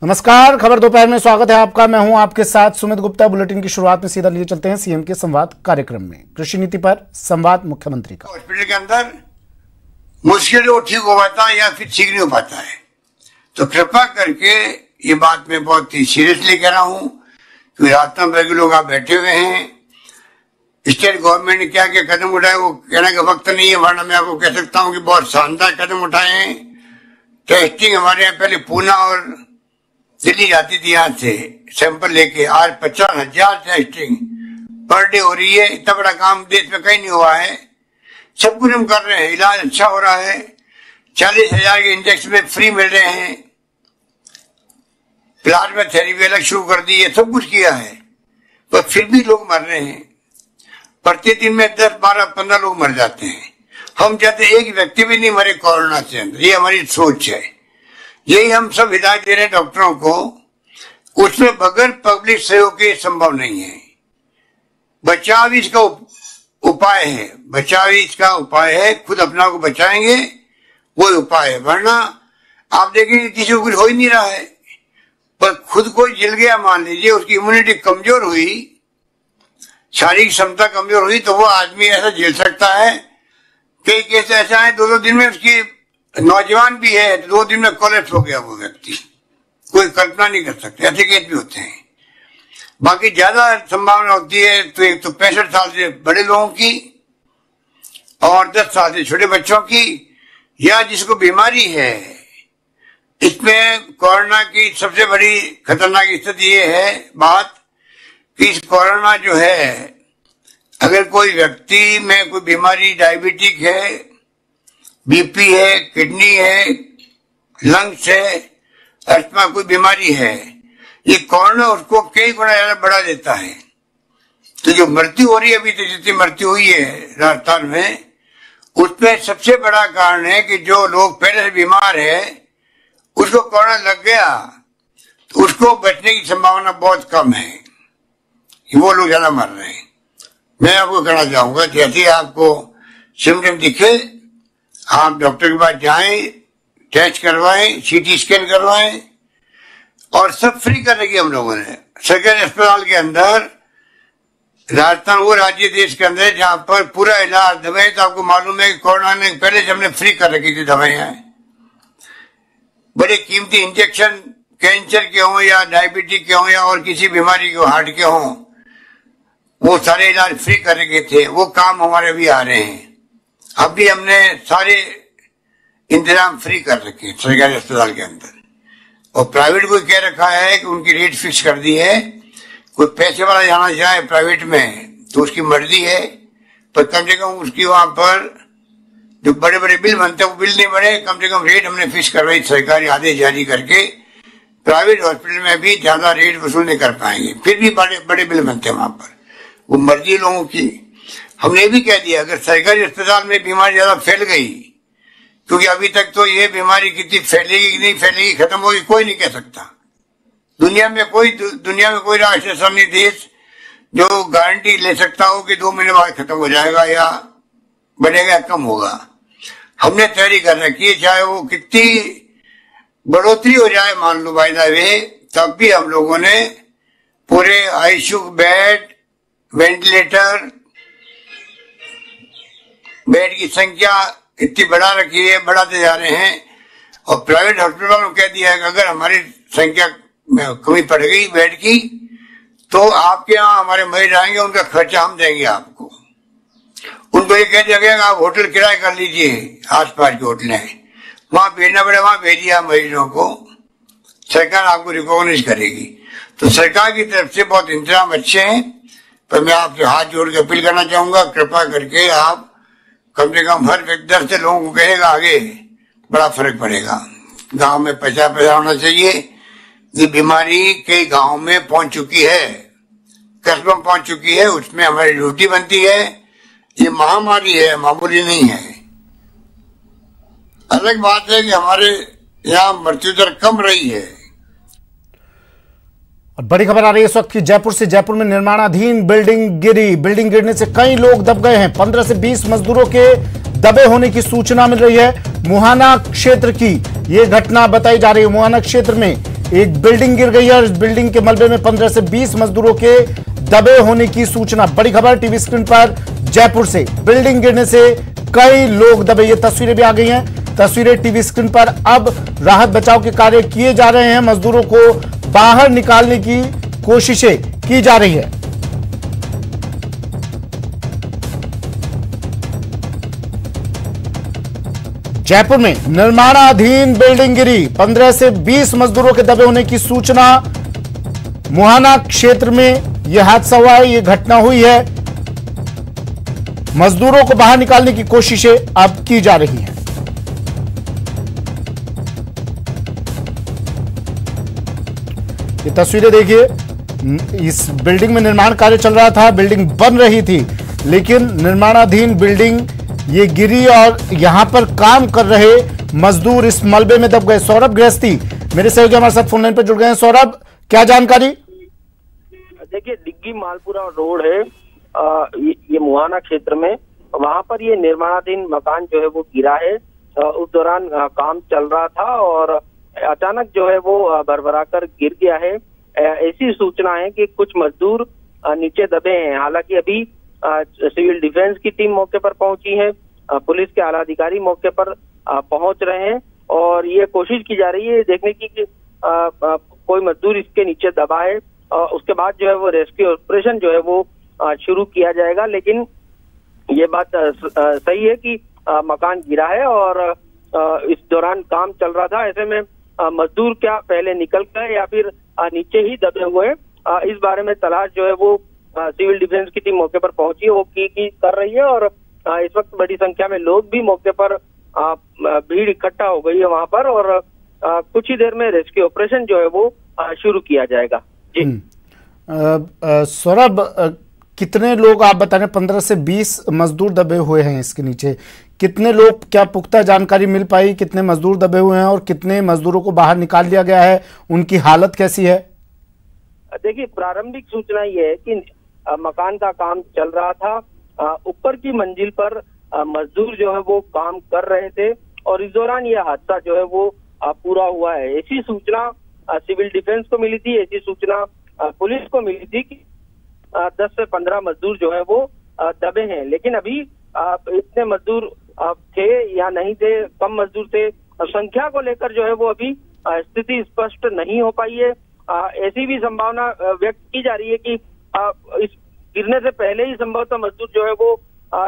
नमस्कार, खबर दोपहर में स्वागत है आपका। मैं हूं आपके साथ सुमित गुप्ता। बुलेटिन की शुरुआत में सीधा लिए चलते हैं सीएम के संवाद कार्यक्रम में। कृषि नीति पर संवाद मुख्यमंत्री का। हॉस्पिटल के अंदर मुश्किल वो ठीक हो पाता है या फिर ठीक नहीं हो पाता है, तो कृपा करके ये बात मैं बहुत ही सीरियसली कह रहा हूं कि राजस्थान भर के लोग आप बैठे हुए हैं। स्टेट गवर्नमेंट ने क्या क्या कदम उठाए वो कहने का वक्त नहीं है, वरना मैं आपको कह सकता हूं कि बहुत शानदार कदम उठाए हैं। टेस्टिंग हमारे यहाँ पहले पूना और दिल्ली जाती थी, यहाँ से सैंपल लेके आज 50,000 टेस्टिंग पर डे हो रही है। इतना बड़ा काम देश में कहीं नहीं हुआ है। सब कुछ हम कर रहे हैं, इलाज अच्छा हो रहा है। 40,000 के इंजेक्शन में फ्री मिल रहे हैं। प्लाज्मा थेरेपी अलग शुरू कर दी है, सब कुछ किया है, पर फिर भी लोग मर रहे हैं। प्रतिदिन में 10, 12, 15 लोग मर जाते हैं। हम चाहते एक व्यक्ति भी नहीं मरे कोरोना से अंदर, ये हमारी सोच है। यही हम सब हिदायत दे रहे हैं डॉक्टरों को। उसमें बगैर पब्लिक सहयोग के संभव नहीं है। बचाव इसका उपाय है, बचाव इसका उपाय है। खुद अपना को बचाएंगे वो उपाय है, वरना आप देखेंगे किसी को कुछ हो ही नहीं रहा है, पर खुद को जिल गया, मान लीजिए उसकी इम्यूनिटी कमजोर हुई, शारीरिक क्षमता कमजोर हुई, तो वो आदमी ऐसा झेल सकता है। कई केस ऐसा है 2-2 दिन में उसकी, नौजवान भी है, 2 दिन में कोलैप्स हो गया वो व्यक्ति, कोई कल्पना नहीं कर सकते। ऐसे केस भी होते हैं। बाकी ज्यादा संभावना होती है तो एक तो 65 साल से बड़े लोगों की और 10 साल से छोटे बच्चों की, या जिसको बीमारी है। इसमें कोरोना की सबसे बड़ी खतरनाक स्थिति ये है बात कि इस कोरोना जो है, अगर कोई व्यक्ति में कोई बीमारी, डायबिटिक है, बीपी है, किडनी है, लंग्स है, अस्थमा कोई बीमारी है, ये कोरोना उसको कई गुना ज्यादा बढ़ा देता है। तो जो मृत्यु हो रही है, अभी तो जितनी मृत्यु हुई है राजस्थान में, उसमें सबसे बड़ा कारण है कि जो लोग पहले से बीमार है, उसको कोरोना लग गया तो उसको बचने की संभावना बहुत कम है, वो लोग ज्यादा मर रहे हैं। मैं आपको कहना चाहूंगा, जैसे आपको सिम्टम दिखे आप डॉक्टर के पास जाएं, टेस्ट करवाएं, सीटी स्कैन करवाएं, और सब फ्री करने की हम लोगों ने सरकारी अस्पताल के अंदर। राजस्थान वो राज्य देश के अंदर जहां पर पूरा इलाज, दवाई, तो आपको मालूम है कि कोरोना ने पहले से हमने फ्री कर रखी थी दवाइयां। बड़े कीमती इंजेक्शन कैंसर के हों या डायबिटिक के हों या और किसी बीमारी के, हार्ट के हों, वो सारे इलाज फ्री कर रखे थे। वो काम हमारे भी आ रहे हैं। अब भी हमने सारे इंतजाम फ्री कर रखे हैं सरकारी अस्पताल के अंदर। और प्राइवेट को कह रखा है कि उनकी रेट फिक्स कर दी है। कोई पैसे वाला जाना चाहे प्राइवेट में तो उसकी मर्जी है, पर कम से कम उसकी वहां पर जो बड़े बड़े बिल बनते हैं वो बिल नहीं बने। कम से कम रेट हमने फिक्स करवाई, सरकारी आदेश जारी करके। प्राइवेट हॉस्पिटल में भी ज्यादा रेट वसूल नहीं कर पाएंगे, फिर भी बड़े बड़े बिल बनते हैं वहां पर, वो मर्जी लोगों की। हमने भी कह दिया अगर सरकारी अस्पताल में बीमारी ज्यादा फैल गई, क्योंकि अभी तक तो ये बीमारी कितनी फैलेगी कि नहीं फैलेगी, खत्म होगी, कोई नहीं कह सकता। दुनिया में कोई राष्ट्र ऐसा नहीं, देश जो गारंटी ले सकता हो कि 2 महीने बाद खत्म हो जाएगा या बढ़ेगा या कम होगा। हमने तैयारी कर रखी है, चाहे वो कितनी बढ़ोतरी हो जाए, मान लो बाय द वे, तब भी हम लोगों ने पूरे आईसीयू बेड, वेंटिलेटर, बेड की संख्या इतनी बढ़ा रखी है, बढ़ाते जा रहे हैं। और प्राइवेट हॉस्पिटल में कह दिया है कि अगर हमारी संख्या में कमी पड़ गई बेड की, तो आपके यहाँ हमारे मरीज आएंगे, उनका खर्चा हम देंगे आपको। उनको ये कह दिया गया आप होटल किराया कर लीजिए, आसपास के होटल हैं, वहां भेजना पड़े, वहां भेजिए मरीजों को, सरकार आपको रिकॉग्नाइज करेगी। तो सरकार की तरफ से बहुत इंतजाम अच्छे हैं। पर मैं आपसे हाथ जोड़ के अपील करना चाहूंगा, कृपा करके आप कम से कम हर व्यक्ति 10 से लोगों को कहेगा, आगे बड़ा फर्क पड़ेगा। गांव में पैसा होना चाहिए। ये बीमारी कई गांव में पहुंच चुकी है, कस्बों में पहुंच चुकी है, उसमें हमारी ड्यूटी बनती है। ये महामारी है, मामूली नहीं है। अलग बात है कि हमारे यहाँ मृत्यु दर कम रही है। और बड़ी खबर आ रही है इस वक्त की जयपुर से। जयपुर में निर्माणाधीन बिल्डिंग गिरी। बिल्डिंग गिरने से कई लोग दब गए हैं। 15 से 20 मजदूरों के दबे होने की सूचना मिल रही है। मुहाना क्षेत्र की ये घटना बताई जा रही है। मुहाना क्षेत्र में एक बिल्डिंग गिर गई है और इस बिल्डिंग के मलबे में 15 से 20 मजदूरों के दबे होने की सूचना। बड़ी खबर टीवी स्क्रीन पर जयपुर से, बिल्डिंग गिरने से कई लोग दबे। ये तस्वीरें भी आ गई हैं, तस्वीरें टीवी स्क्रीन पर। अब राहत बचाव के कार्य किए जा रहे हैं, मजदूरों को बाहर निकालने की कोशिशें की जा रही है। जयपुर में निर्माणाधीन बिल्डिंग गिरी, 15 से 20 मजदूरों के दबे होने की सूचना। मुहाना क्षेत्र में यह हादसा हुआ है, यह घटना हुई है। मजदूरों को बाहर निकालने की कोशिशें अब की जा रही हैं। ये तस्वीरें देखिए, इस बिल्डिंग में निर्माण कार्य चल रहा था, बिल्डिंग बन रही थी, लेकिन निर्माणाधीन बिल्डिंग ये गिरी और यहां पर काम कर रहे मजदूर इस मलबे में दब गए। सौरभ गृहस्थी मेरे सहयोगी हमारे साथ फोन लाइन पर जुड़ गए हैं। सौरभ, क्या जानकारी? देखिए, डिग्गी मालपुरा रोड है, ये मुहाना क्षेत्र में, वहां पर ये निर्माणाधीन मकान जो है वो गिरा है। उस दौरान काम चल रहा था और अचानक जो है वो भरभरा कर गिर गया है। ऐसी सूचना है कि कुछ मजदूर नीचे दबे हैं। हालांकि अभी सिविल डिफेंस की टीम मौके पर पहुंची है, पुलिस के आला अधिकारी मौके पर पहुंच रहे हैं और ये कोशिश की जा रही है देखने की कि कोई मजदूर इसके नीचे दबा है। उसके बाद जो है वो रेस्क्यू ऑपरेशन जो है वो शुरू किया जाएगा। लेकिन ये बात सही है कि मकान गिरा है और इस दौरान काम चल रहा था। ऐसे में मजदूर क्या पहले निकल गए या फिर नीचे ही दबे हुए, इस बारे में तलाश जो है वो सिविल डिफेंस की टीम मौके पर पहुंची है, वो की कर रही है। और इस वक्त बड़ी संख्या में लोग भी मौके पर भीड़ इकट्ठा हो गई है वहां पर और कुछ ही देर में रेस्क्यू ऑपरेशन जो है वो शुरू किया जाएगा। जी सौरभ, कितने लोग आप बता रहे हैं 15 से 20 मजदूर दबे हुए हैं इसके नीचे, कितने लोग, क्या पुख्ता जानकारी मिल पाई कितने मजदूर दबे हुए हैं और कितने मजदूरों को बाहर निकाल लिया गया है, उनकी हालत कैसी है? देखिए, प्रारंभिक सूचना ये है कि मकान का काम चल रहा था, ऊपर की मंजिल पर मजदूर जो है वो काम कर रहे थे और इस दौरान ये हादसा जो है वो पूरा हुआ है। ऐसी सूचना सिविल डिफेंस को मिली थी, ऐसी सूचना पुलिस को मिली थी कि 10 से 15 मजदूर जो है वो दबे हैं। लेकिन अभी इतने मजदूर थे या नहीं थे, कम मजदूर थे, संख्या को लेकर जो है वो अभी स्थिति स्पष्ट नहीं हो पाई है। ऐसी भी संभावना व्यक्त की जा रही है कि इस गिरने से पहले ही संभवतः मजदूर जो है वो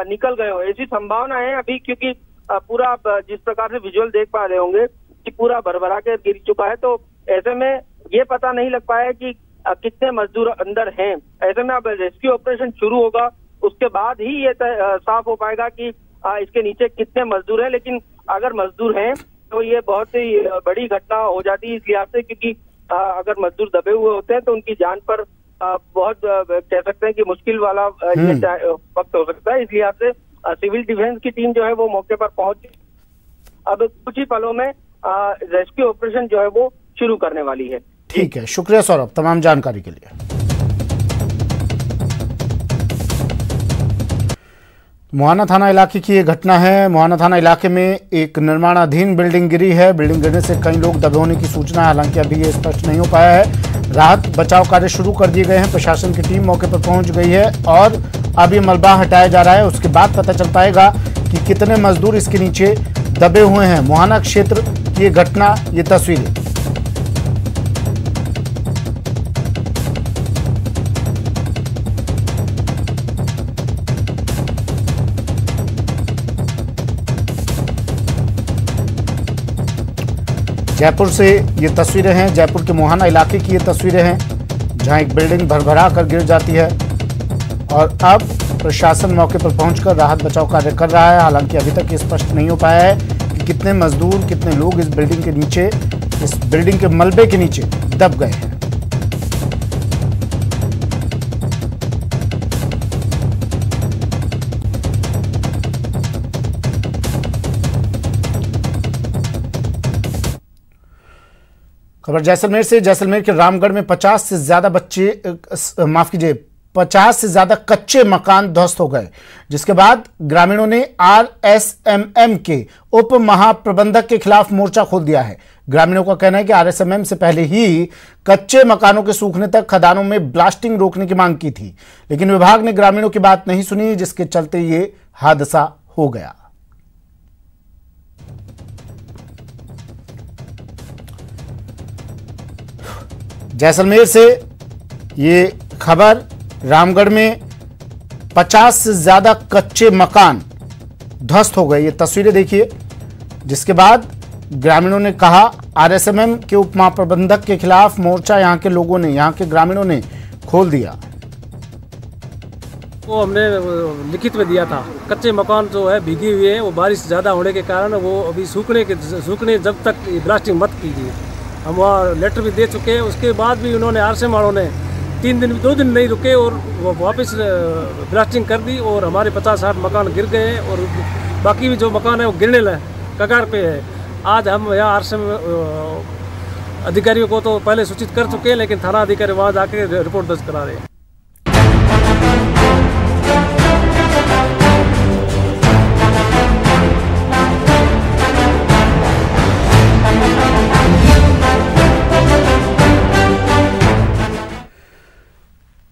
निकल गए हो, ऐसी संभावना है अभी, क्योंकि पूरा जिस प्रकार से विजुअल देख पा रहे होंगे कि पूरा भरभरा के गिर चुका है। तो ऐसे में ये पता नहीं लग पाया कि कितने मजदूर अंदर हैं। ऐसे में अब रेस्क्यू ऑपरेशन शुरू होगा, उसके बाद ही ये साफ हो पाएगा कि इसके नीचे कितने मजदूर हैं। लेकिन अगर मजदूर हैं तो ये बहुत ही बड़ी घटना हो जाती है इस लिहाज से, क्योंकि अगर मजदूर दबे हुए होते हैं तो उनकी जान पर बहुत कह सकते हैं कि मुश्किल वाला ये वक्त हो सकता है। इस लिहाज से सिविल डिफेंस की टीम जो है वो मौके पर पहुंच अब कुछ ही पलों में रेस्क्यू ऑपरेशन जो है वो शुरू करने वाली है। ठीक है, शुक्रिया सौरभ तमाम जानकारी के लिए। मुहाना थाना इलाके की ये घटना है। मुहाना थाना इलाके में एक निर्माणाधीन बिल्डिंग गिरी है, बिल्डिंग गिरने से कई लोग दबे होने की सूचना है, हालांकि अभी ये स्पष्ट नहीं हो पाया है। राहत बचाव कार्य शुरू कर दिए गए हैं, प्रशासन की टीम मौके पर पहुंच गई है और अब ये मलबा हटाया जा रहा है। उसके बाद पता चल पाएगा कि कितने मजदूर इसके नीचे दबे हुए हैं। मुहाना क्षेत्र की ये घटना, ये तस्वीरें। जयपुर से ये तस्वीरें हैं, जयपुर के मुहाना इलाके की ये तस्वीरें हैं जहां एक बिल्डिंग भरभरा कर गिर जाती है और अब प्रशासन मौके पर पहुंचकर राहत बचाव कार्य कर रहा है। हालांकि अभी तक ये स्पष्ट नहीं हो पाया है कि कितने मजदूर, कितने लोग इस बिल्डिंग के नीचे, इस बिल्डिंग के मलबे के नीचे दब गए हैं। खबर जैसलमेर से। जैसलमेर के रामगढ़ में 50 से ज्यादा कच्चे मकान ध्वस्त हो गए, जिसके बाद ग्रामीणों ने आरएसएमएम के उप महाप्रबंधक के खिलाफ मोर्चा खोल दिया है। ग्रामीणों का कहना है कि आरएसएमएम से पहले ही कच्चे मकानों के सूखने तक खदानों में ब्लास्टिंग रोकने की मांग की थी, लेकिन विभाग ने ग्रामीणों की बात नहीं सुनी, जिसके चलते ये हादसा हो गया। जैसलमेर से ये खबर, रामगढ़ में 50 से ज्यादा कच्चे मकान ध्वस्त हो गए। ये तस्वीरें देखिए, जिसके बाद ग्रामीणों ने कहा, आरएसएमएम के उप महाप्रबंधक के खिलाफ मोर्चा यहां के लोगों ने, यहां के ग्रामीणों ने खोल दिया। वो हमने लिखित में दिया था, कच्चे मकान जो है भीगे हुए हैं, वो बारिश ज़्यादा होने के कारण वो अभी सूखने जब तक ब्लास्टिंग मत कीजिए। हम वहाँ लेटर भी दे चुके हैं, उसके बाद भी उन्होंने आरएसएम वालों ने 2 दिन नहीं रुके और वो वापस ब्लास्टिंग कर दी और हमारे 50-60 मकान गिर गए हैं और बाकी भी जो मकान है वो गिरने कगार पे है। आज हम यहाँ आरएसएम अधिकारियों को तो पहले सूचित कर चुके हैं, लेकिन थाना अधिकारी वहाँ जाके रिपोर्ट दर्ज करा रहे हैं।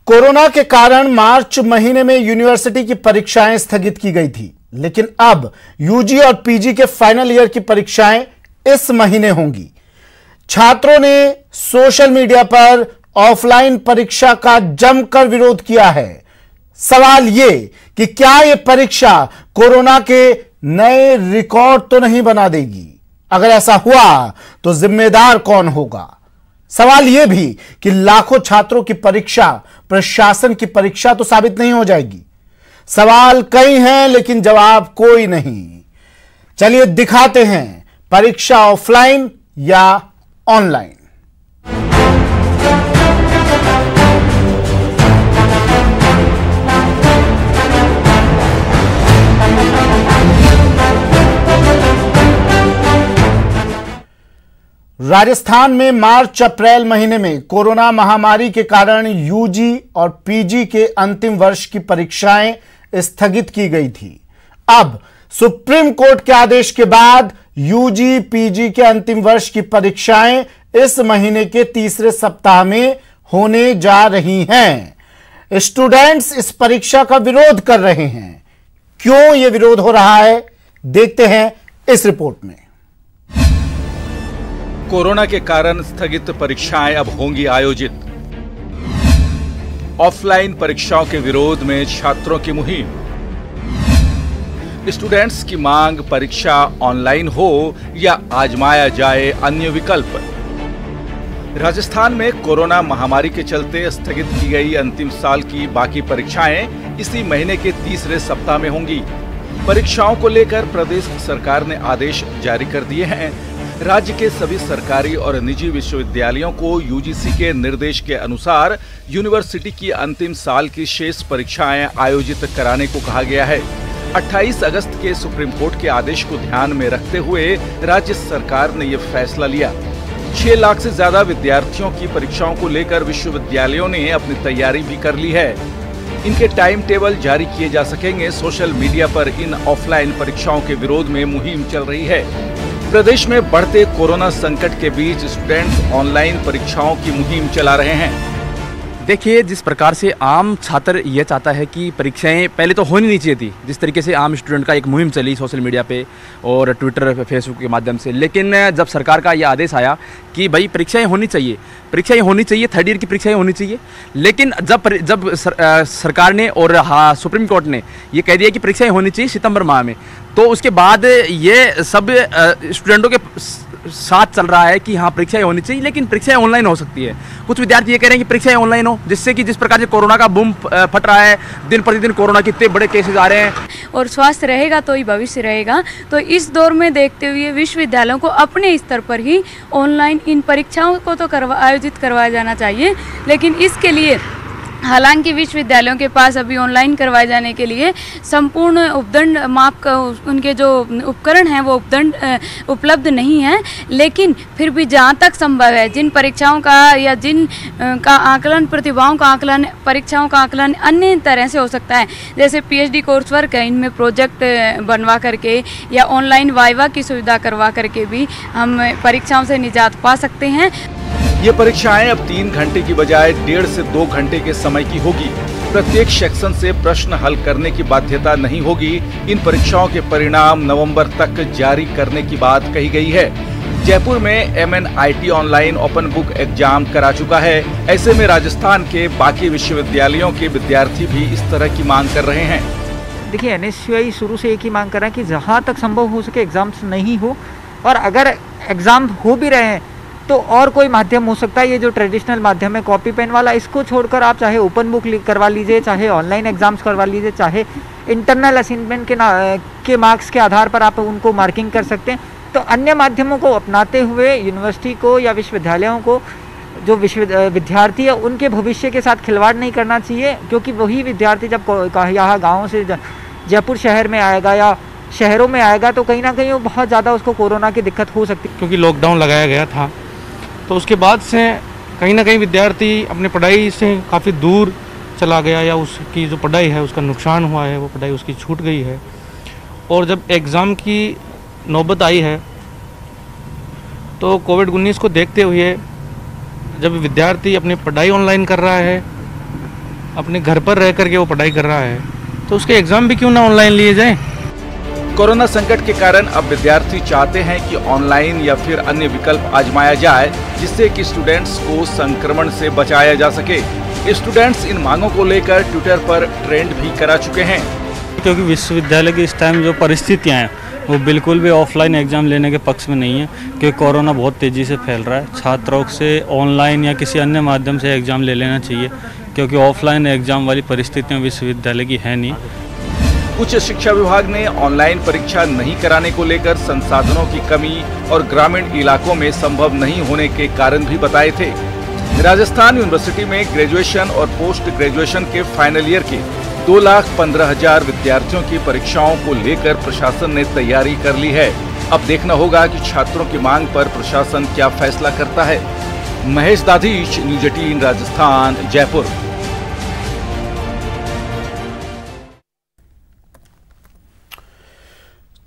कोरोना के कारण मार्च महीने में यूनिवर्सिटी की परीक्षाएं स्थगित की गई थी, लेकिन अब यूजी और पीजी के फाइनल ईयर की परीक्षाएं इस महीने होंगी। छात्रों ने सोशल मीडिया पर ऑफलाइन परीक्षा का जमकर विरोध किया है। सवाल यह कि क्या यह परीक्षा कोरोना के नए रिकॉर्ड तो नहीं बना देगी? अगर ऐसा हुआ तो जिम्मेदार कौन होगा? सवाल यह भी कि लाखों छात्रों की परीक्षा प्रशासन की परीक्षा तो साबित नहीं हो जाएगी। सवाल कई हैं, लेकिन जवाब कोई नहीं। चलिए दिखाते हैं परीक्षा ऑफलाइन या ऑनलाइन। राजस्थान में मार्च अप्रैल महीने में कोरोना महामारी के कारण यूजी और पीजी के अंतिम वर्ष की परीक्षाएं स्थगित की गई थी। अब सुप्रीम कोर्ट के आदेश के बाद यूजी पीजी के अंतिम वर्ष की परीक्षाएं इस महीने के तीसरे सप्ताह में होने जा रही हैं। स्टूडेंट्स इस परीक्षा का विरोध कर रहे हैं। क्यों यह विरोध हो रहा है, देखते हैं इस रिपोर्ट में। कोरोना के कारण स्थगित परीक्षाएं अब होंगी आयोजित। ऑफलाइन परीक्षाओं के विरोध में छात्रों की मुहिम। स्टूडेंट्स की मांग परीक्षा ऑनलाइन हो या आजमाया जाए अन्य विकल्प। राजस्थान में कोरोना महामारी के चलते स्थगित की गई अंतिम साल की बाकी परीक्षाएं इसी महीने के तीसरे सप्ताह में होंगी। परीक्षाओं को लेकर प्रदेश सरकार ने आदेश जारी कर दिए हैं। राज्य के सभी सरकारी और निजी विश्वविद्यालयों को यूजीसी के निर्देश के अनुसार यूनिवर्सिटी की अंतिम साल की शेष परीक्षाएं आयोजित कराने को कहा गया है। 28 अगस्त के सुप्रीम कोर्ट के आदेश को ध्यान में रखते हुए राज्य सरकार ने यह फैसला लिया। 6 लाख से ज्यादा विद्यार्थियों की परीक्षाओं को लेकर विश्वविद्यालयों ने अपनी तैयारी भी कर ली है। इनके टाइम टेबल जारी किए जा सकेंगे। सोशल मीडिया पर इन ऑफलाइन परीक्षाओं के विरोध में मुहिम चल रही है। प्रदेश में बढ़ते कोरोना संकट के बीच स्टूडेंट्स ऑनलाइन परीक्षाओं की मुहिम चला रहे हैं। देखिए, जिस प्रकार से आम छात्र ये चाहता है कि परीक्षाएं पहले तो होनी नहीं चाहिए थी, जिस तरीके से आम स्टूडेंट का एक मुहिम चली सोशल मीडिया पे और ट्विटर फेसबुक के माध्यम से, लेकिन जब सरकार का ये आदेश आया कि भाई परीक्षाएं होनी चाहिए, थर्ड ईयर की परीक्षाएं होनी चाहिए, लेकिन जब सरकार ने और सुप्रीम कोर्ट ने ये कह दिया कि परीक्षाएं होनी चाहिए सितंबर माह में, तो उसके बाद ये सब स्टूडेंटों के साथ चल रहा है कि हाँ परीक्षाएं होनी चाहिए, लेकिन परीक्षाएं ऑनलाइन हो सकती है। कुछ विद्यार्थी ये कह रहे हैं कि परीक्षाएं ऑनलाइन हो, जिससे कि जिस प्रकार से कोरोना का बूम फट रहा है, दिन प्रतिदिन कोरोना के इतने बड़े केसेस आ रहे हैं, और स्वास्थ्य रहेगा तो ही भविष्य रहेगा। तो इस दौर में देखते हुए विश्वविद्यालयों को अपने स्तर पर ही ऑनलाइन इन परीक्षाओं को तो आयोजित करवाया जाना चाहिए, लेकिन इसके लिए हालांकि विश्वविद्यालयों के पास अभी ऑनलाइन करवाए जाने के लिए संपूर्ण उपदंड माप का उनके जो उपकरण हैं वो उपलब्ध नहीं हैं, लेकिन फिर भी जहाँ तक संभव है जिन परीक्षाओं का या जिन का आकलन, प्रतिभाओं का आकलन, परीक्षाओं का आकलन अन्य तरह से हो सकता है, जैसे पीएचडी कोर्स वर्क है, इनमें प्रोजेक्ट बनवा करके या ऑनलाइन वाइवा की सुविधा करवा करके भी हम परीक्षाओं से निजात पा सकते हैं। ये परीक्षाएं अब 3 घंटे की बजाय 1.5 से 2 घंटे के समय की होगी। प्रत्येक सेक्शन से प्रश्न हल करने की बाध्यता नहीं होगी। इन परीक्षाओं के परिणाम नवंबर तक जारी करने की बात कही गई है। जयपुर में MNIT online open book exam करा चुका है। ऐसे में राजस्थान के बाकी विश्वविद्यालयों के विद्यार्थी भी इस तरह की मांग कर रहे हैं। देखिए, NSCI शुरू से एक ही मांग कर रहा है कि जहाँ तक संभव हो सके एग्जाम्स नहीं हो, और अगर एग्जाम हो भी रहे हैं तो और कोई माध्यम हो सकता है। ये जो ट्रेडिशनल माध्यम है कॉपी पेन वाला, इसको छोड़कर आप चाहे ओपन बुक करवा लीजिए, चाहे ऑनलाइन एग्जाम्स करवा लीजिए, चाहे इंटरनल असाइनमेंट के मार्क्स के आधार पर आप उनको मार्किंग कर सकते हैं। तो अन्य माध्यमों को अपनाते हुए यूनिवर्सिटी को या विश्वविद्यालयों को, जो विद्यार्थी है उनके भविष्य के साथ खिलवाड़ नहीं करना चाहिए, क्योंकि वही विद्यार्थी जब यहाँ गाँव से जयपुर शहर में आएगा या शहरों में आएगा तो कहीं ना कहीं वो बहुत ज़्यादा उसको कोरोना की दिक्कत हो सकती है। क्योंकि लॉकडाउन लगाया गया था तो उसके बाद से कहीं ना कहीं विद्यार्थी अपने पढ़ाई से काफ़ी दूर चला गया, या उसकी जो पढ़ाई है उसका नुकसान हुआ है, वो पढ़ाई उसकी छूट गई है। और जब एग्ज़ाम की नौबत आई है तो कोविड-19 को देखते हुए जब विद्यार्थी अपनी पढ़ाई ऑनलाइन कर रहा है, अपने घर पर रह कर के वो पढ़ाई कर रहा है, तो उसके एग्ज़ाम भी क्यों ना ऑनलाइन लिए जाएँ। कोरोना संकट के कारण अब विद्यार्थी चाहते हैं कि ऑनलाइन या फिर अन्य विकल्प आजमाया जाए, जिससे कि स्टूडेंट्स को संक्रमण से बचाया जा सके। स्टूडेंट्स इन मांगों को लेकर ट्विटर पर ट्रेंड भी करा चुके हैं। क्योंकि विश्वविद्यालय की इस टाइम जो परिस्थितियां हैं वो बिल्कुल भी ऑफलाइन एग्ज़ाम लेने के पक्ष में नहीं है, क्योंकि कोरोना बहुत तेज़ी से फैल रहा है। छात्रों से ऑनलाइन या किसी अन्य माध्यम से एग्ज़ाम ले लेना चाहिए, क्योंकि ऑफलाइन एग्ज़ाम वाली परिस्थितियाँ विश्वविद्यालय की है नहीं। उच्च शिक्षा विभाग ने ऑनलाइन परीक्षा नहीं कराने को लेकर संसाधनों की कमी और ग्रामीण इलाकों में संभव नहीं होने के कारण भी बताए थे। राजस्थान यूनिवर्सिटी में ग्रेजुएशन और पोस्ट ग्रेजुएशन के फाइनल ईयर के 2,15,000 विद्यार्थियों की परीक्षाओं को लेकर प्रशासन ने तैयारी कर ली है। अब देखना होगा कि छात्रों की मांग पर प्रशासन क्या फैसला करता है। महेश दाधीच, न्यूज़ 18 राजस्थान, जयपुर।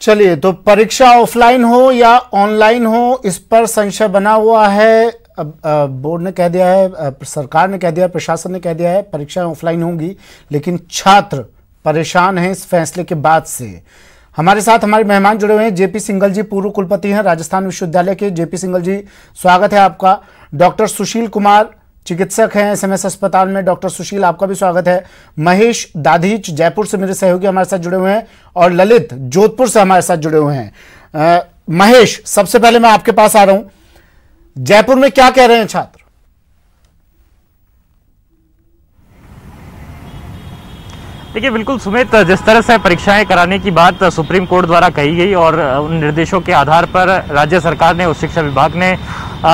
चलिए, तो परीक्षा ऑफलाइन हो या ऑनलाइन हो, इस पर संशय बना हुआ है। बोर्ड ने कह दिया है, सरकार ने कह दिया है, प्रशासन ने कह दिया है परीक्षाएं ऑफलाइन होंगी, लेकिन छात्र परेशान हैं इस फैसले के बाद से। हमारे साथ हमारे मेहमान जुड़े हुए हैं। जेपी सिंघल जी पूर्व कुलपति हैं राजस्थान विश्वविद्यालय के। जेपी सिंघल जी, स्वागत है आपका। डॉक्टर सुशील कुमार चिकित्सक हैं SMS अस्पताल में। डॉक्टर सुशील, आपका भी स्वागत है। महेश दाधीच जयपुर से मेरे सहयोगी हमारे साथ जुड़े हुए हैं, और ललित जोधपुर से हमारे साथ जुड़े हुए हैं। महेश, सबसे पहले मैं आपके पास आ रहा हूं। जयपुर में क्या कह रहे हैं छात्र? देखिए, बिल्कुल सुमित, जिस तरह से परीक्षाएं कराने की बात सुप्रीम कोर्ट द्वारा कही गई और उन निर्देशों के आधार पर राज्य सरकार ने, उच्च शिक्षा विभाग ने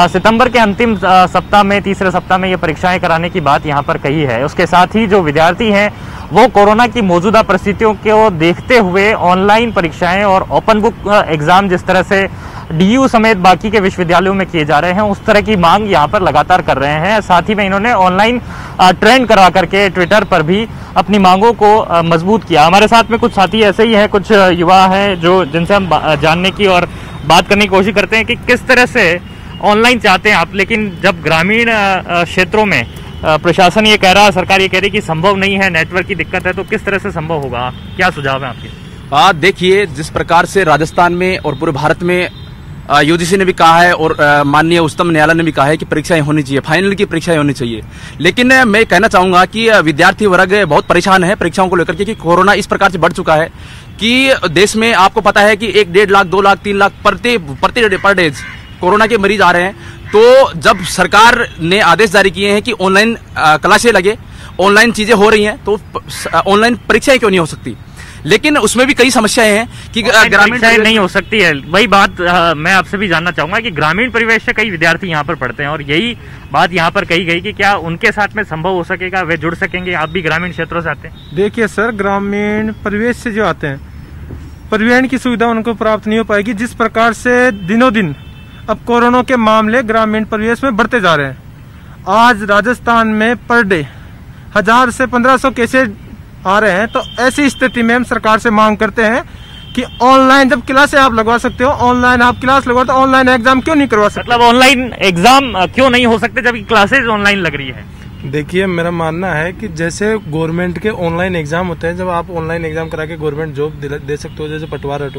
सितंबर के अंतिम सप्ताह में, तीसरे सप्ताह में ये परीक्षाएं कराने की बात यहाँ पर कही है। उसके साथ ही जो विद्यार्थी हैं वो कोरोना की मौजूदा परिस्थितियों को देखते हुए ऑनलाइन परीक्षाएं और ओपन बुक एग्जाम जिस तरह से DU समेत बाकी के विश्वविद्यालयों में किए जा रहे हैं, उस तरह की मांग यहाँ पर लगातार कर रहे हैं। साथ ही में इन्होंने ऑनलाइन ट्रेंड करवा करके ट्विटर पर भी अपनी मांगों को मजबूत किया। हमारे साथ में कुछ साथी ऐसे ही हैं, कुछ युवा हैं जो जिनसे हम जानने की और बात करने की कोशिश करते हैं कि किस तरह से ऑनलाइन चाहते हैं आप, लेकिन जब ग्रामीण क्षेत्रों में प्रशासन ये कह रहा है, सरकार ये कह रही है कि संभव नहीं है, नेटवर्क की दिक्कत है, तो किस तरह से संभव होगा? क्या सुझाव है आपके? देखिए, जिस प्रकार से राजस्थान में और पूरे भारत में UGC ने भी कहा है और माननीय उच्चतम न्यायालय ने भी कहा है कि परीक्षाएं होनी चाहिए, फाइनल की परीक्षाएं होनी चाहिए, लेकिन मैं कहना चाहूंगा कि विद्यार्थी वर्ग बहुत परेशान है परीक्षाओं को लेकर के, कि कोरोना इस प्रकार से बढ़ चुका है कि देश में आपको पता है कि 1-1.5 lakh, 2 lakh, 3 lakh per day corona के मरीज आ रहे हैं। तो जब सरकार ने आदेश जारी किए हैं कि ऑनलाइन क्लासें लगे, ऑनलाइन चीजें हो रही हैं, तो ऑनलाइन परीक्षाएं क्यों नहीं हो सकती? लेकिन उसमें भी कई समस्याएं हैं कि ग्रामीण नहीं हो सकती है। वही बात मैं आपसे भी जानना चाहूंगा कि ग्रामीण परिवेश से कई विद्यार्थी यहाँ पर पढ़ते हैं और यही बात यहाँ पर कही गई कि क्या उनके साथ में संभव हो सकेगा, वे जुड़ सकेंगे? आप भी ग्रामीण क्षेत्रों से आते हैं। देखिए सर, ग्रामीण परिवेश से जो आते हैं, परिवहन की सुविधा उनको प्राप्त नहीं हो पाएगी। जिस प्रकार से दिनों दिन अब कोरोना के मामले ग्रामीण परिवेश में बढ़ते जा रहे हैं। आज राजस्थान में पर डे 1000 से 1500 केसेस आ रहे हैं। तो ऐसी स्थिति में हम सरकार से मांग करते हैं कि ऑनलाइन जब क्लासें आप लगवा सकते हो, ऑनलाइन आप क्लास लगवा, तो ऑनलाइन एग्जाम क्यों नहीं करवा सकते? मतलब ऑनलाइन एग्जाम क्यों नहीं हो सकते जब क्लासेज ऑनलाइन लग रही है? देखिए, मेरा मानना है कि जैसे गवर्नमेंट के ऑनलाइन एग्जाम होते हैं, जब आप ऑनलाइन एग्जाम करा के गवर्नमेंट जॉब दे सकते हो, जैसे पटवार,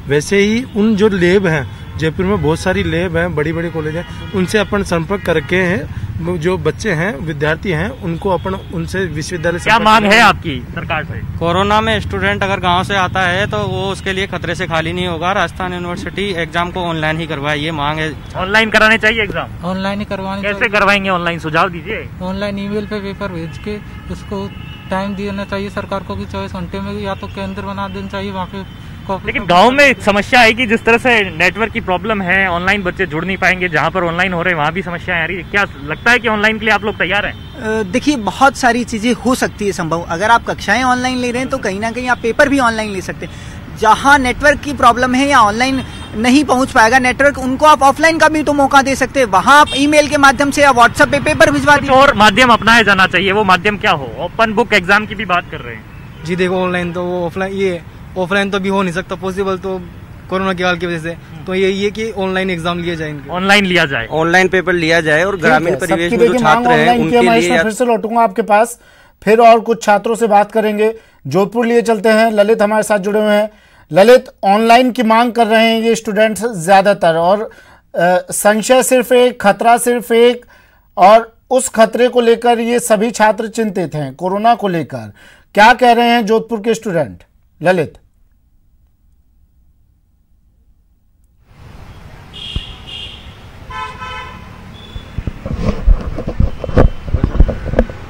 वैसे ही उन जो लैब हैं, जयपुर में बहुत सारी लैब हैं, बड़ी बड़ी कॉलेज हैं, उनसे अपन संपर्क करके जो बच्चे हैं, विद्यार्थी हैं, उनको अपन उनसे विश्वविद्यालय। क्या मांग है आपकी सरकार से? कोरोना में स्टूडेंट अगर गांव से आता है तो वो उसके लिए खतरे से खाली नहीं होगा। राजस्थान यूनिवर्सिटी एग्जाम को ऑनलाइन ही करवाए, ये मांग है। ऑनलाइन कराने चाहिए एग्जाम? ऑनलाइन ही करवाने। कैसे करवाएंगे ऑनलाइन, सुझाव दीजिए। ऑनलाइन ईमेल पे पेपर भेज के उसको टाइम देना चाहिए सरकार को कि 24 घंटे में या तो केंद्र बना देना चाहिए वहाँ पे। लेकिन गांव में समस्या है कि जिस तरह से नेटवर्क की प्रॉब्लम है, ऑनलाइन बच्चे जुड़ नहीं पाएंगे। जहां पर ऑनलाइन हो रहे हैं वहां भी समस्याएं आ रही है। क्या लगता है कि ऑनलाइन के लिए आप लोग तैयार हैं? देखिए, बहुत सारी चीजें हो सकती है संभव। अगर आप कक्षाएं ऑनलाइन ले रहे हैं तो कहीं ना कहीं आप पेपर भी ऑनलाइन ले सकते हैं। जहां नेटवर्क की प्रॉब्लम है या ऑनलाइन नहीं पहुंच पाएगा नेटवर्क, उनको आप ऑफलाइन का भी तो मौका दे सकते हैं। वहां आप ईमेल के माध्यम से या व्हाट्सएप पे पेपर भिजवा दीजिए। और माध्यम अपनाया जाना चाहिए। वो माध्यम क्या हो? ओपन बुक एग्जाम की भी बात कर रहे हैं। जी देखो, ऑनलाइन तो ऑफलाइन, ये ऑफलाइन तो भी हो नहीं सकता पॉसिबल, तो कोरोना के हाल की वजह से। तो ये कि ऑनलाइन एग्जाम लिया जाए, ऑनलाइन लिया जाए, ऑनलाइन पेपर लिया जाए और ग्रामीण परिवेश में जो छात्र हैं उनके लिए। फिर से लौटूंगा आपके पास, फिर और कुछ छात्रों से बात करेंगे। जोधपुर लिए चलते हैं, ललित हमारे साथ जुड़े हुए हैं। ललित, ऑनलाइन की मांग कर रहे हैं ये स्टूडेंट्स ज्यादातर, और संशय सिर्फ एक, खतरा सिर्फ एक, और उस खतरे को लेकर ये सभी छात्र चिंतित हैं कोरोना को लेकर। क्या कह रहे हैं जोधपुर के स्टूडेंट? ललित,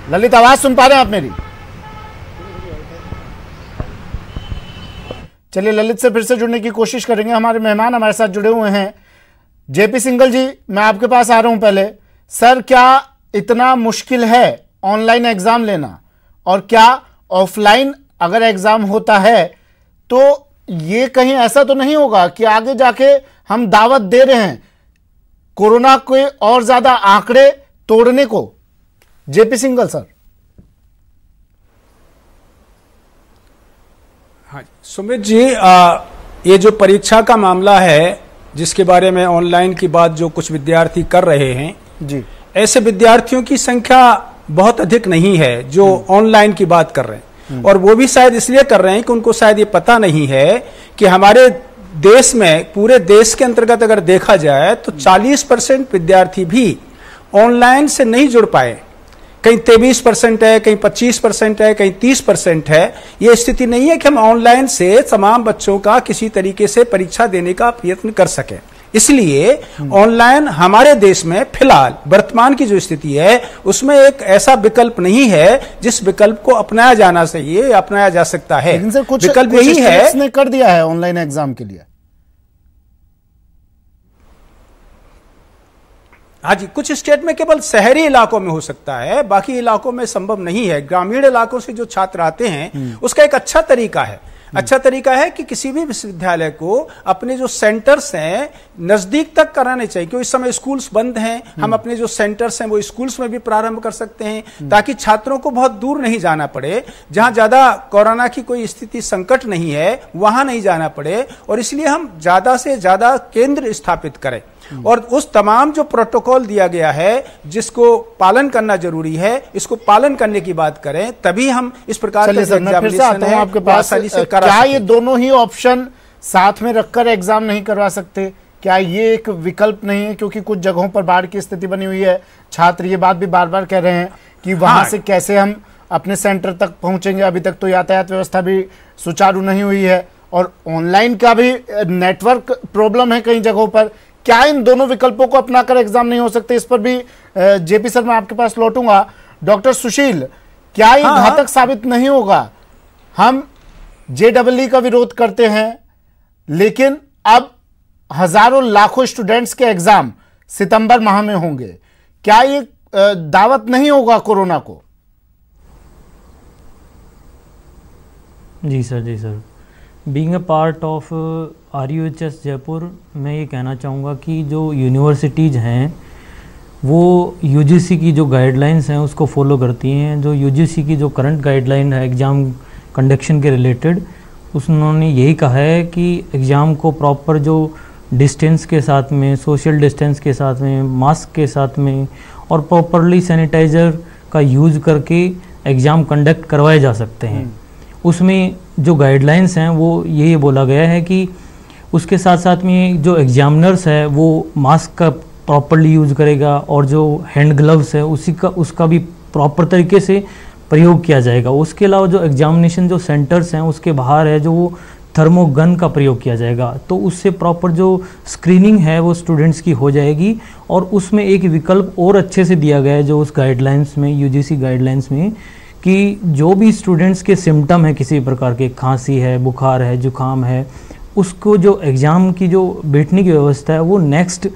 ललित आवाज सुन पा रहे हैं आप मेरी? चलिए ललित से फिर से जुड़ने की कोशिश करेंगे। हमारे मेहमान हमारे साथ जुड़े हुए हैं। जेपी सिंगल जी, मैं आपके पास आ रहा हूं पहले। सर, क्या इतना मुश्किल है ऑनलाइन एग्जाम लेना, और क्या ऑफलाइन अगर एग्जाम होता है तो ये कहीं ऐसा तो नहीं होगा कि आगे जाके हम दावत दे रहे हैं कोरोना के और ज्यादा आंकड़े तोड़ने को? JP single sir. हाँ सुमित जी, ये जो परीक्षा का मामला है जिसके बारे में ऑनलाइन की बात जो कुछ विद्यार्थी कर रहे हैं जी, ऐसे विद्यार्थियों की संख्या बहुत अधिक नहीं है जो ऑनलाइन की बात कर रहे हैं। और वो भी शायद इसलिए कर रहे हैं कि उनको शायद ये पता नहीं है कि हमारे देश में, पूरे देश के अंतर्गत अगर देखा जाए तो 40% विद्यार्थी भी ऑनलाइन से नहीं जुड़ पाए। कहीं 23% है, कहीं 25% है, कहीं 30% है। ये स्थिति नहीं है कि हम ऑनलाइन से तमाम बच्चों का किसी तरीके से परीक्षा देने का प्रयत्न कर सके। इसलिए ऑनलाइन हमारे देश में फिलहाल वर्तमान की जो स्थिति है उसमें एक ऐसा विकल्प नहीं है जिस विकल्प को अपनाया जाना चाहिए, अपनाया जा सकता है। लेकिन सर कुछ विकल्प यही है, इसने कर दिया है ऑनलाइन एग्जाम के लिए। हाँ जी, कुछ स्टेट में केवल शहरी इलाकों में हो सकता है, बाकी इलाकों में संभव नहीं है। ग्रामीण इलाकों से जो छात्र आते हैं उसका एक अच्छा तरीका है कि किसी भी विश्वविद्यालय को अपने जो सेंटर्स हैं नजदीक तक कराने चाहिए, क्योंकि इस समय स्कूल्स बंद हैं। हम अपने जो सेंटर्स हैं वो स्कूल्स में भी प्रारंभ कर सकते हैं ताकि छात्रों को बहुत दूर नहीं जाना पड़े। जहां ज्यादा कोरोना की कोई स्थिति संकट नहीं है वहां नहीं जाना पड़े, और इसलिए हम ज्यादा से ज्यादा केंद्र स्थापित करें और उस तमाम जो प्रोटोकॉल दिया गया है जिसको पालन करना जरूरी है, इसको पालन करने की बात करें, तभी हम इस प्रकार के एग्जामिनेशन है आपके पास क्या ये दोनों ही ऑप्शन साथ में रखकर एग्जाम नहीं करवा सकते? क्या ये एक विकल्प नहीं है? क्योंकि कुछ जगहों पर बाढ़ की स्थिति बनी हुई है, छात्र ये बात भी बार बार कह रहे हैं कि वहां से कैसे हम अपने सेंटर तक पहुंचेंगे। अभी तक तो यातायात व्यवस्था भी सुचारू नहीं हुई है और ऑनलाइन का भी नेटवर्क प्रॉब्लम है कई जगहों पर। क्या इन दोनों विकल्पों को अपनाकर एग्जाम नहीं हो सकते? इस पर भी जेपी सर मैं आपके पास लौटूंगा। डॉक्टर सुशील, क्या ये घातक साबित नहीं होगा? हम जेईई का विरोध करते हैं, लेकिन अब हजारों लाखों स्टूडेंट्स के एग्जाम सितंबर माह में होंगे। क्या ये दावत नहीं होगा कोरोना को? जी sir, being a part of RUHS Jaipur, मैं ये कहना चाहूँगा कि जो यूनिवर्सिटीज़ हैं वो UGC की जो गाइडलाइंस हैं उसको फॉलो करती हैं। जो UGC की जो करंट गाइडलाइन है एग्ज़ाम कंडक्शन के रिलेटेड, उन्होंने यही कहा है कि एग्ज़ाम को प्रॉपर जो डिस्टेंस के साथ में, सोशल डिस्टेंस के साथ में, मास्क के साथ में और प्रॉपरली सैनिटाइज़र का यूज़ करके एग्ज़ाम कंडक्ट करवाए जा सकते हैं। उसमें जो गाइडलाइंस हैं वो ये बोला गया है कि उसके साथ साथ में जो एग्जामिनर्स है वो मास्क का प्रॉपरली यूज़ करेगा और जो हैंड ग्लव्स है उसका भी प्रॉपर तरीके से प्रयोग किया जाएगा। उसके अलावा जो एग्जामिनेशन जो सेंटर्स हैं उसके बाहर है जो वो थर्मोगन का प्रयोग किया जाएगा, तो उससे प्रॉपर जो स्क्रीनिंग है वो स्टूडेंट्स की हो जाएगी। और उसमें एक विकल्प और अच्छे से दिया गया है जो उस गाइडलाइंस में, UGC गाइडलाइंस में, कि जो भी स्टूडेंट्स के सिम्टम है किसी प्रकार के, खांसी है, बुखार है, जुकाम है, उसको जो एग्ज़ाम की जो बैठने की व्यवस्था है वो नेक्स्ट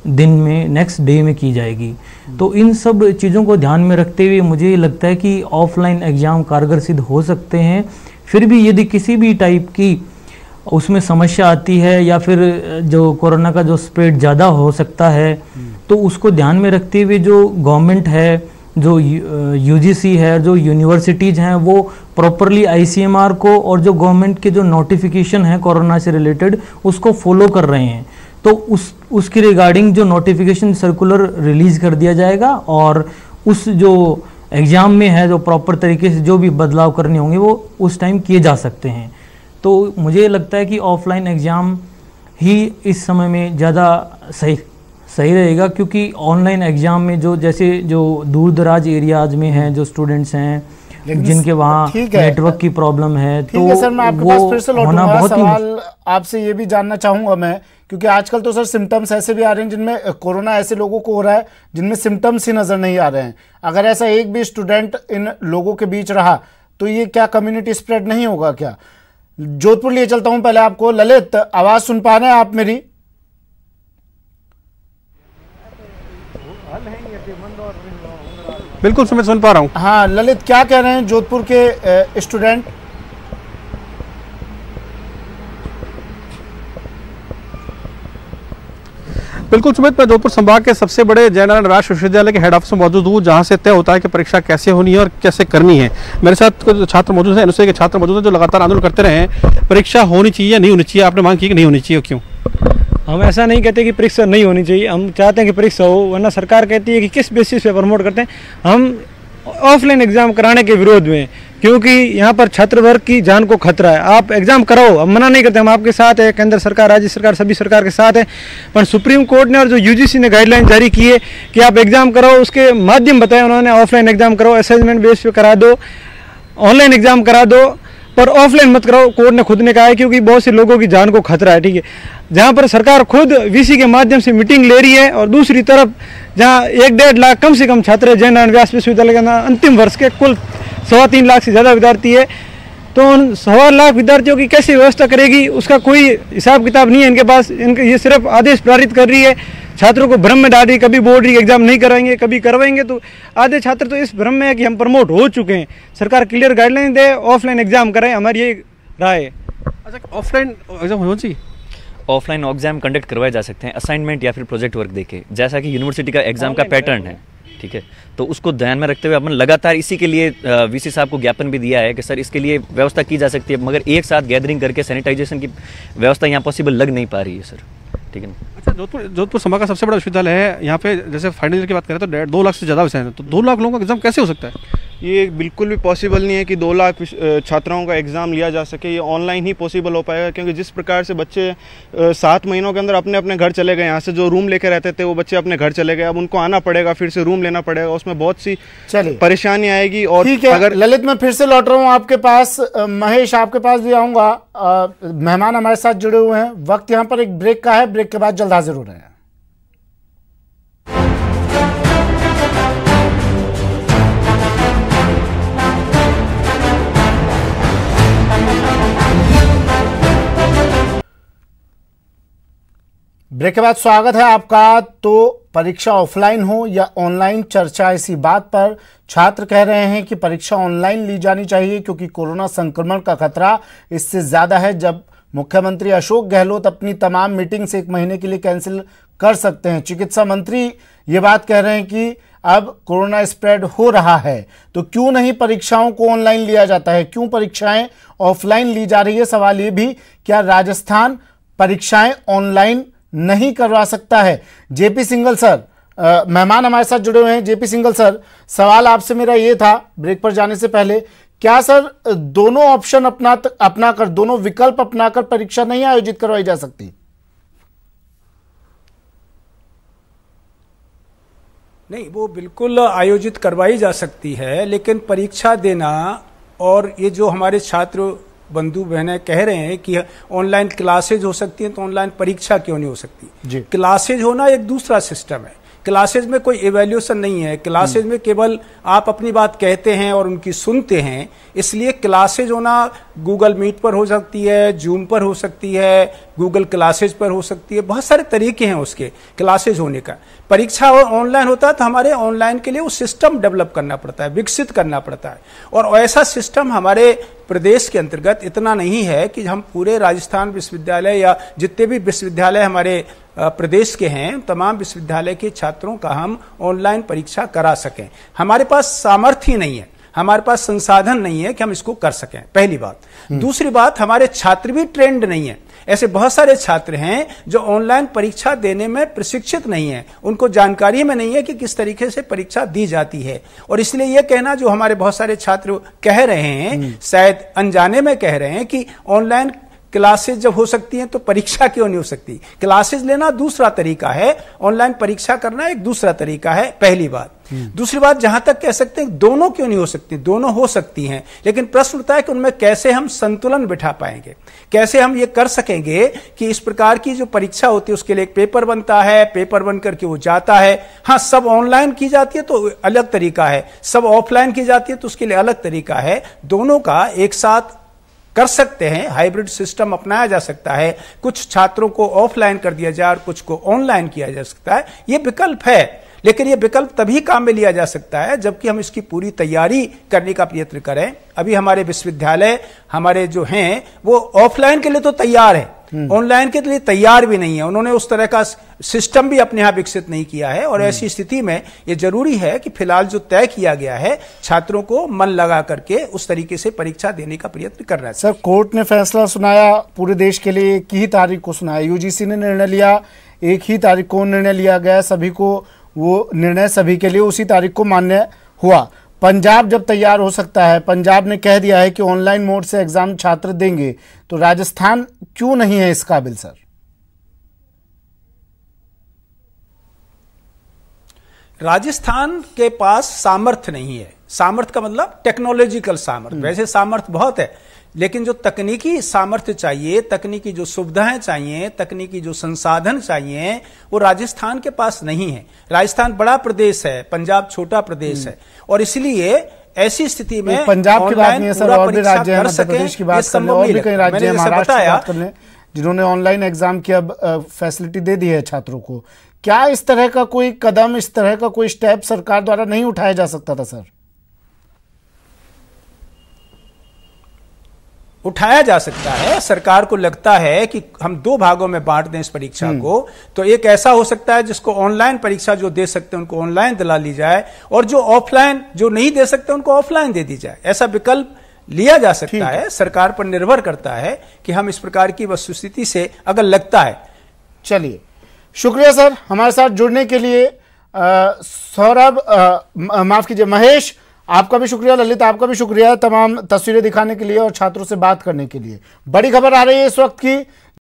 डे में की जाएगी। तो इन सब चीज़ों को ध्यान में रखते हुए मुझे लगता है कि ऑफलाइन एग्ज़ाम कारगर सिद्ध हो सकते हैं। फिर भी यदि किसी भी टाइप की उसमें समस्या आती है या फिर जो कोरोना का जो स्प्रेड ज़्यादा हो सकता है, तो उसको ध्यान में रखते हुए जो गवर्नमेंट है, जो UGC है, जो यूनिवर्सिटीज़ हैं, वो प्रॉपरली ICMR को और जो गवर्नमेंट के जो नोटिफिकेशन है कोरोना से रिलेटेड उसको फॉलो कर रहे हैं। तो उसकी रिगार्डिंग जो नोटिफिकेशन सर्कुलर रिलीज़ कर दिया जाएगा और उस जो एग्ज़ाम में है जो प्रॉपर तरीके से जो भी बदलाव करने होंगे वो उस टाइम किए जा सकते हैं। तो मुझे लगता है कि ऑफलाइन एग्ज़ाम ही इस समय में ज़्यादा सही रहेगा, क्योंकि ऑनलाइन एग्ज़ाम में जो दूर दराज एरियाज में हैं जो स्टूडेंट्स हैं जिनके वहाँ नेटवर्क की प्रॉब्लम है, तो सर मैं आपके पास फिर से लौटूंगा। सवाल आपसे ये भी जानना चाहूँगा मैं, क्योंकि आजकल तो सर सिम्टम्स ऐसे भी आ रहे हैं जिनमें कोरोना ऐसे लोगों को हो रहा है जिनमें सिम्टम्स ही नज़र नहीं आ रहे हैं। अगर ऐसा एक भी स्टूडेंट इन लोगों के बीच रहा तो ये क्या कम्युनिटी स्प्रेड नहीं होगा क्या? जोधपुर लिए चलता हूँ पहले आपको। ललित, आवाज़ सुन पा रहे हैं आप मेरी? बिल्कुल सुन पा रहा हूँ। हाँ ललित, क्या कह रहे हैं जोधपुर के स्टूडेंट? बिल्कुल सुमित, मैं जोधपुर संभाग के सबसे बड़े जयनारायण राष्ट्र विश्वविद्यालय के हेड ऑफिस में मौजूद हूँ, जहाँ से तय होता है कि परीक्षा कैसे होनी है और कैसे करनी है। मेरे साथ कुछ छात्र मौजूद हैं, NUSA के छात्र मौजूद हैं जो लगातार आंदोलन करते रहे हैं। परीक्षा होनी चाहिए या नहीं होनी चाहिए? आपने मांग की कि नहीं होनी चाहिए, क्यों? हम ऐसा नहीं कहते कि परीक्षा नहीं होनी चाहिए, हम चाहते हैं कि परीक्षा हो, वरना सरकार कहती है कि किस बेसिस पे प्रमोट करते हैं। हम ऑफलाइन एग्जाम कराने के विरोध में, क्योंकि यहाँ पर छात्र वर्ग की जान को खतरा है। आप एग्जाम कराओ, हम मना नहीं करते, हम आपके साथ है, केंद्र सरकार, राज्य सरकार, सभी सरकार के साथ है। पर सुप्रीम कोर्ट ने और जो UGC ने गाइडलाइन जारी की है कि आप एग्जाम कराओ, उसके माध्यम बताए उन्होंने, ऑफलाइन एग्जाम कराओ, असेसमेंट बेस पे करा दो, ऑनलाइन एग्जाम करा दो, पर ऑफलाइन मत कराओ। कोर्ट ने खुद ने कहा है, क्योंकि बहुत से लोगों की जान को खतरा है। ठीक है, जहाँ पर सरकार खुद VC के माध्यम से मीटिंग ले रही है और दूसरी तरफ जहाँ 1-1.5 लाख कम से कम छात्र है जयनारायण व्यास विश्वविद्यालय के अंतिम वर्ष के, कुल 3.25 लाख से ज़्यादा विद्यार्थी है, तो उन 1.25 लाख विद्यार्थियों की कैसे व्यवस्था करेगी उसका कोई हिसाब किताब नहीं है इनके पास। ये सिर्फ आदेश पारित कर रही है, छात्रों को भ्रम में डाल रही है, कभी बोल रही है एग्जाम नहीं कराएंगे, कभी करवाएंगे। तो आधे छात्र तो इस भ्रम में है कि हम प्रमोट हो चुके हैं। सरकार क्लियर गाइडलाइन दे, ऑफलाइन एग्जाम कराएं, हमारी ये राय है। अच्छा, ऑफलाइन एग्जाम होना चाहिए? ऑफलाइन एग्जाम कंडक्ट करवाए जा सकते हैं असाइनमेंट या फिर प्रोजेक्ट वर्क देके, जैसा कि यूनिवर्सिटी का एग्जाम का पैटर्न है। ठीक है, तो उसको ध्यान में रखते हुए अपन लगातार इसी के लिए VC साहब को ज्ञापन भी दिया है कि सर इसके लिए व्यवस्था की जा सकती है, मगर एक साथ गैदरिंग करके सैनिटाइजेशन की व्यवस्था यहाँ पॉसिबल लग नहीं पा रही है सर। ठीक है ना। अच्छा, जोधपुर संभाग का सबसे बड़ा विश्वविद्यालय है, यहाँ पे जैसे फाइनल ईयर की बात करें तो 2 लाख से ज़्यादा विषय हैं, तो 2 लाख लोगों का एग्जाम कैसे हो सकता है? ये बिल्कुल भी पॉसिबल नहीं है कि 2 लाख छात्राओं का एग्ज़ाम लिया जा सके। ये ऑनलाइन ही पॉसिबल हो पाएगा, क्योंकि जिस प्रकार से बच्चे 7 महीनों के अंदर अपने अपने घर चले गए, यहाँ से जो रूम लेके रहते थे वो बच्चे अपने घर चले गए, अब उनको आना पड़ेगा, फिर से रूम लेना पड़ेगा, उसमें बहुत सी परेशानी आएगी। और ठीक है, अगर ललित मैं फिर से लौट रहा हूँ आपके पास, महेश आपके पास भी आऊँगा। मेहमान हमारे साथ जुड़े हुए हैं, वक्त यहाँ पर एक ब्रेक का है, ब्रेक के बाद जल्द हाजिर हो रहे हैं। ब्रेक के बाद स्वागत है आपका। तो परीक्षा ऑफलाइन हो या ऑनलाइन, चर्चा इसी बात पर। छात्र कह रहे हैं कि परीक्षा ऑनलाइन ली जानी चाहिए क्योंकि कोरोना संक्रमण का खतरा इससे ज्यादा है। जब मुख्यमंत्री अशोक गहलोत अपनी तमाम मीटिंग्स 1 महीने के लिए कैंसिल कर सकते हैं। चिकित्सा मंत्री ये बात कह रहे हैं कि अब कोरोना स्प्रेड हो रहा है तो क्यों नहीं परीक्षाओं को ऑनलाइन लिया जाता है, क्यों परीक्षाएं ऑफलाइन ली जा रही है। सवाल ये भी, क्या राजस्थान परीक्षाएं ऑनलाइन नहीं करवा सकता है। जेपी सिंघल सर मेहमान हमारे साथ जुड़े हुए हैं। जेपी सिंघल सर, सवाल आपसे मेरा ये था ब्रेक पर जाने से पहले, क्या सर दोनों ऑप्शन अपनाकर दोनों विकल्प अपनाकर परीक्षा नहीं आयोजित करवाई जा सकती? नहीं, वो बिल्कुल आयोजित करवाई जा सकती है, लेकिन परीक्षा देना और ये जो हमारे छात्र बंधु बहनें कह रहे हैं कि ऑनलाइन क्लासेज हो सकती हैं तो ऑनलाइन परीक्षा क्यों नहीं हो सकती। क्लासेज होना एक दूसरा सिस्टम है। क्लासेज में कोई इवैल्यूएशन नहीं है। क्लासेज में केवल आप अपनी बात कहते हैं और उनकी सुनते हैं। इसलिए क्लासेज होना गूगल मीट पर हो सकती है, जूम पर हो सकती है, गूगल क्लासेज पर हो सकती है। बहुत सारे तरीके हैं उसके क्लासेज होने का। परीक्षा ऑनलाइन होता है तो हमारे ऑनलाइन के लिए वो सिस्टम डेवलप करना पड़ता है, विकसित करना पड़ता है। और ऐसा सिस्टम हमारे प्रदेश के अंतर्गत इतना नहीं है कि हम पूरे राजस्थान विश्वविद्यालय या जितने भी विश्वविद्यालय हमारे प्रदेश के हैं तमाम विश्वविद्यालय के छात्रों का हम ऑनलाइन परीक्षा करा सकें। हमारे पास सामर्थ्य ही नहीं है, हमारे पास संसाधन नहीं है कि हम इसको कर सकें, पहली बात। दूसरी बात, हमारे छात्र भी ट्रेंड नहीं है। ऐसे बहुत सारे छात्र हैं जो ऑनलाइन परीक्षा देने में प्रशिक्षित नहीं है, उनको जानकारी में नहीं है कि किस तरीके से परीक्षा दी जाती है। और इसलिए यह कहना जो हमारे बहुत सारे छात्र कह रहे हैं, शायद अनजाने में कह रहे हैं कि ऑनलाइन क्लासेज जब हो सकती हैं तो परीक्षा क्यों नहीं हो सकती। क्लासेज लेना दूसरा तरीका है, ऑनलाइन परीक्षा करना एक दूसरा तरीका है, पहली बात। दूसरी बात, जहां तक कह सकते हैं दोनों क्यों नहीं हो सकती, दोनों हो सकती हैं, लेकिन प्रश्न उठता है कि उनमें कैसे हम संतुलन बिठा पाएंगे, कैसे हम ये कर सकेंगे कि इस प्रकार की जो परीक्षा होती है उसके लिए एक पेपर बनता है, पेपर बन करके वो जाता है। हाँ, सब ऑनलाइन की जाती है तो अलग तरीका है, सब ऑफलाइन की जाती है तो उसके लिए अलग तरीका है। दोनों का एक साथ कर सकते हैं, हाइब्रिड सिस्टम अपनाया जा सकता है। कुछ छात्रों को ऑफलाइन कर दिया जाए और कुछ को ऑनलाइन किया जा सकता है, ये विकल्प है। लेकिन ये विकल्प तभी काम में लिया जा सकता है जबकि हम इसकी पूरी तैयारी करने का प्रयत्न करें। अभी हमारे विश्वविद्यालय हमारे जो हैं वो ऑफलाइन के लिए तो तैयार है, ऑनलाइन के लिए तैयार भी नहीं है। उन्होंने उस तरह का सिस्टम भी अपने यहां विकसित नहीं किया है। और ऐसी स्थिति में ये जरूरी है कि फिलहाल जो तय किया गया है छात्रों को मन लगा करके उस तरीके से परीक्षा देने का प्रयत्न करना है। सर, कोर्ट ने फैसला सुनाया, पूरे देश के लिए एक ही तारीख को सुनाया। यूजीसी ने निर्णय लिया, एक ही तारीख को निर्णय लिया गया, सभी को वो निर्णय सभी के लिए उसी तारीख को मान्य हुआ। पंजाब जब तैयार हो सकता है, पंजाब ने कह दिया है कि ऑनलाइन मोड से एग्जाम छात्र देंगे, तो राजस्थान क्यों नहीं है इस काबिल सर? राजस्थान के पास सामर्थ्य नहीं है। सामर्थ्य का मतलब टेक्नोलॉजिकल सामर्थ्य। वैसे सामर्थ्य बहुत है, लेकिन जो तकनीकी सामर्थ्य चाहिए, तकनीकी जो सुविधाएं चाहिए, तकनीकी जो संसाधन चाहिए, वो राजस्थान के पास नहीं है। राजस्थान बड़ा प्रदेश है, पंजाब छोटा प्रदेश है, और इसलिए ऐसी स्थिति में पंजाब की बात नहीं है सर, और भी राज्य हैं, मध्य प्रदेश की बात कर लें, और भी कई राज्य हैं, महाराष्ट्र की बात कर लें, जिन्होंने ऑनलाइन एग्जाम की अब फैसिलिटी दे दी है छात्रों को। क्या इस तरह का कोई कदम, इस तरह का कोई स्टेप सरकार द्वारा नहीं उठाया जा सकता था सर? उठाया जा सकता है। सरकार को लगता है कि हम 2 भागों में बांट दें इस परीक्षा को, तो एक ऐसा हो सकता है जिसको ऑनलाइन परीक्षा जो दे सकते हैं उनको ऑनलाइन दिला ली जाए, और जो ऑफलाइन जो नहीं दे सकते उनको ऑफलाइन दे दी जाए। ऐसा विकल्प लिया जा सकता है। सरकार पर निर्भर करता है कि हम इस प्रकार की वस्तुस्थिति से अगर लगता है। चलिए, शुक्रिया सर हमारे साथ जुड़ने के लिए। सौरभ, माफ कीजिए महेश, आपका भी शुक्रिया। ललित, आपका भी शुक्रिया तमाम तस्वीरें दिखाने के लिए और छात्रों से बात करने के लिए। बड़ी खबर आ रही है इस वक्त की